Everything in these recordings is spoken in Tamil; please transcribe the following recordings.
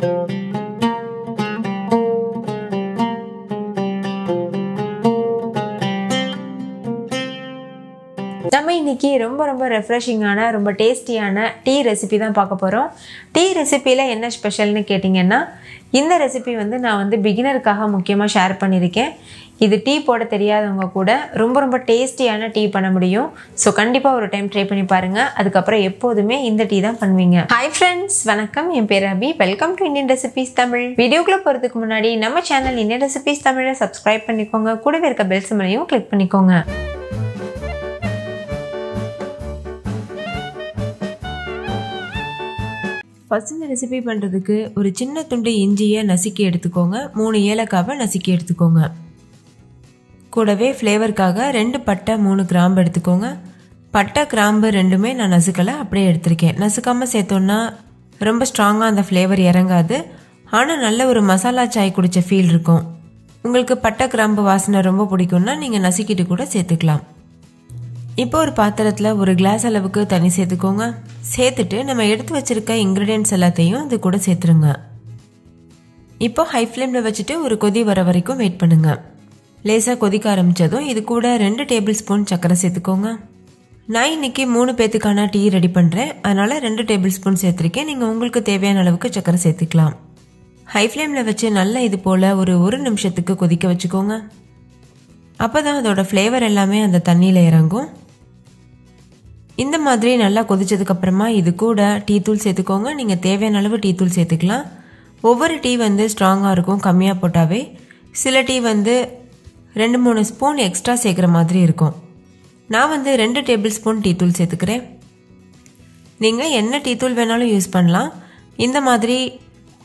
நம்ம இன்னைக்கு ரொம்ப ரெஃப்ரெஷிங்கான ரொம்ப டேஸ்டியான டீ ரெசிபி தான் பார்க்க போகிறோம். டீ ரெசிபியில் என்ன ஸ்பெஷல்னு கேட்டிங்கன்னா, இந்த ரெசிபி நான் பிகினருக்காக முக்கியமாக ஷேர் பண்ணியிருக்கேன். இது டீ போட தெரியாதவங்க கூட ரொம்ப டேஸ்டியான டீ பண்ண முடியும். ஸோ கண்டிப்பாக ஒரு டைம் ட்ரை பண்ணி பாருங்கள். அதுக்கப்புறம் எப்போதுமே இந்த டீ தான் பண்ணுவீங்க. ஹாய் ஃப்ரெண்ட்ஸ், வணக்கம். என் பேர் Abhi. Welcome to Indian recipes Tamil. வீடியோக்குள்ளே போகிறதுக்கு முன்னாடி நம்ம சேனல் இந்தியன் ரெசிபிஸ் தமிழை சப்ஸ்கிரைப் பண்ணிக்கோங்க. கூடவே இருக்க பெல் சிம்பலையும் கிளிக் பண்ணிக்கோங்க. ஃபர்ஸ்ட் இந்த ரெசிபி பண்ணுறதுக்கு ஒரு சின்ன துண்டு இஞ்சியை நசுக்கி எடுத்துக்கோங்க. 3 ஏலக்காவை நசுக்கி எடுத்துக்கோங்க. கூடவே ஃப்ளேவருக்காக 2 பட்டை 3 கிராம்பு எடுத்துக்கோங்க. பட்டை கிராம்பு ரெண்டுமே நான் நசுக்கலை, அப்படியே எடுத்திருக்கேன். நசுக்காமல் சேர்த்தோன்னா ரொம்ப ஸ்ட்ராங்காக அந்த ஃப்ளேவர் இறங்காது. ஆனால் நல்ல ஒரு மசாலா சாய் குடித்த ஃபீல் இருக்கும். உங்களுக்கு பட்டை கிராம்பு வாசனை ரொம்ப பிடிக்கும்னா நீங்கள் நசுக்கிட்டு கூட சேர்த்துக்கலாம். இப்போ ஒரு பாத்திரத்தில் ஒரு கிளாஸ் அளவுக்கு தண்ணி சேர்த்துக்கோங்க. சேர்த்துட்டு நம்ம எடுத்து வச்சிருக்க இன்க்ரீடியன்ட்ஸ் எல்லாத்தையும் இது கூட சேர்த்துருங்க. இப்போ ஹை ஃப்ளேமில் வச்சுட்டு ஒரு கொதி வர வரைக்கும் வெயிட் பண்ணுங்க. லேசாக கொதிக்க ஆரம்பித்ததும் இது கூட 2 டேபிள் ஸ்பூன் சர்க்கரை சேர்த்துக்கோங்க. நான் இன்னைக்கு 3 பேத்துக்கான டீ ரெடி பண்ணுறேன், அதனால் 2 டேபிள் ஸ்பூன் சேர்த்துருக்கேன். நீங்கள் உங்களுக்கு தேவையான அளவுக்கு சர்க்கரை சேர்த்துக்கலாம். ஹை ஃப்ளேமில் வச்சு நல்லா இது போல் ஒரு நிமிஷத்துக்கு கொதிக்க வச்சுக்கோங்க. அப்போ தான் அதோட ஃப்ளேவர் எல்லாமே அந்த தண்ணியில் இறங்கும். இந்த மாதிரி நல்லா கொதிச்சதுக்கப்புறமா இது கூட டீ தூள் சேர்த்துக்கோங்க. நீங்கள் தேவையான அளவு டீ தூள் சேர்த்துக்கலாம். ஒவ்வொரு டீ ஸ்ட்ராங்காக இருக்கும் கம்மியாக போட்டாவே. சில டீ 2-3 ஸ்பூன் எக்ஸ்ட்ரா சேர்க்குற மாதிரி இருக்கும். நான் 2 டேபிள் ஸ்பூன் டீ தூள் சேர்த்துக்கிறேன். நீங்கள் என்ன டீ தூள் வேணாலும் யூஸ் பண்ணலாம். இந்த மாதிரி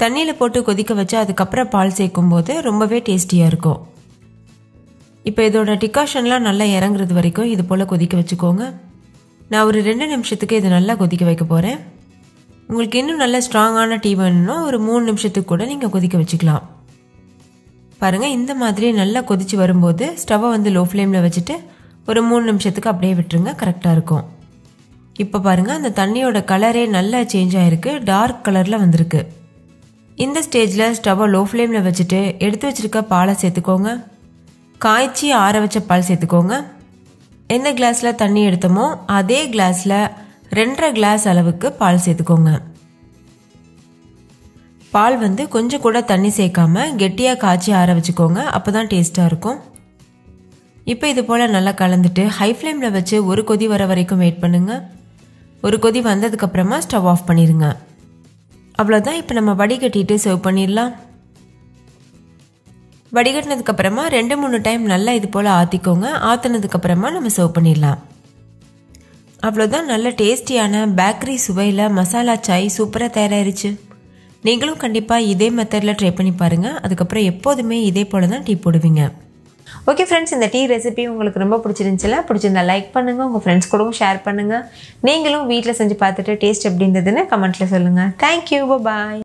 தண்ணியில் போட்டு கொதிக்க வச்சு அதுக்கப்புறம் பால் சேர்க்கும்போது ரொம்பவே டேஸ்டியாக இருக்கும். இப்போ இதோட டிகாஷன்லாம் நல்லா இறங்குறது வரைக்கும் இது போல் கொதிக்க வச்சுக்கோங்க. நான் ஒரு 2 நிமிஷத்துக்கு இதை நல்லா கொதிக்க வைக்க போகிறேன். உங்களுக்கு இன்னும் நல்ல ஸ்ட்ராங்கான டீ வேணும்னா ஒரு 3 நிமிஷத்துக்கு கூட நீங்கள் கொதிக்க வச்சுக்கலாம். பாருங்கள், இந்த மாதிரி நல்லா கொதிச்சு வரும்போது ஸ்டவ்வை லோ ஃப்ளேமில் வச்சுட்டு ஒரு 3 நிமிஷத்துக்கு அப்படியே விட்டுருங்க. கரெக்டாக இருக்கும். இப்போ பாருங்கள், அந்த தண்ணியோட கலரே நல்லா சேஞ்ச் ஆகிருக்கு. டார்க் கலரில் வந்திருக்கு. இந்த ஸ்டேஜில் ஸ்டவ்வை லோ ஃப்ளேமில் வச்சுட்டு எடுத்து வச்சுருக்க பாலை சேர்த்துக்கோங்க. காய்ச்சி ஆற வச்ச பால் சேர்த்துக்கோங்க. எந்த கிளாஸில் தண்ணி எடுத்தோமோ அதே கிளாஸில் 2.5 கிளாஸ் அளவுக்கு பால் சேர்த்துக்கோங்க. பால் கொஞ்சம் கூட தண்ணி சேர்க்காம கெட்டியாக காய்ச்சி ஆற வச்சுக்கோங்க. அப்போ தான் டேஸ்ட்டாக இருக்கும். இப்போ இது போல் நல்லா கலந்துட்டு ஹை ஃப்ளேமில் வச்சு ஒரு கொதி வர வரைக்கும் வெயிட் பண்ணுங்கள். ஒரு கொதி வந்ததுக்கப்புறமா ஸ்டவ் ஆஃப் பண்ணிடுங்க. அவ்வளோதான். இப்போ நம்ம வடிகட்டிட்டு சர்வ் பண்ணிடலாம். வடிகட்டினதுக்கப்புறமா 2-3 டைம் நல்லா இது போல் ஆற்றிக்கோங்க. ஆற்றினதுக்கப்புறமா நம்ம சர்வ் பண்ணிடலாம். அவ்வளோதான். நல்ல டேஸ்டியான பேக்கரி சுவையில் மசாலா சாய் சூப்பராக தயாராகிருச்சு. நீங்களும் கண்டிப்பாக இதே மெத்தடில் ட்ரை பண்ணி பாருங்கள். அதுக்கப்புறம் எப்போதுமே இதே போல் தான் டீ போடுவீங்க. ஓகே ஃப்ரெண்ட்ஸ், இந்த டீ ரெசிபி உங்களுக்கு ரொம்ப பிடிச்சிருந்துச்சுல? பிடிச்சிருந்தா லைக் பண்ணுங்கள், உங்கள் ஃப்ரெண்ட்ஸ் கூடவும் ஷேர் பண்ணுங்கள். நீங்களும் வீட்டில் செஞ்சு பார்த்துட்டு டேஸ்ட் எப்படி இருந்ததுன்னு கமெண்ட்டில் சொல்லுங்கள். தேங்க்யூ, பாய்.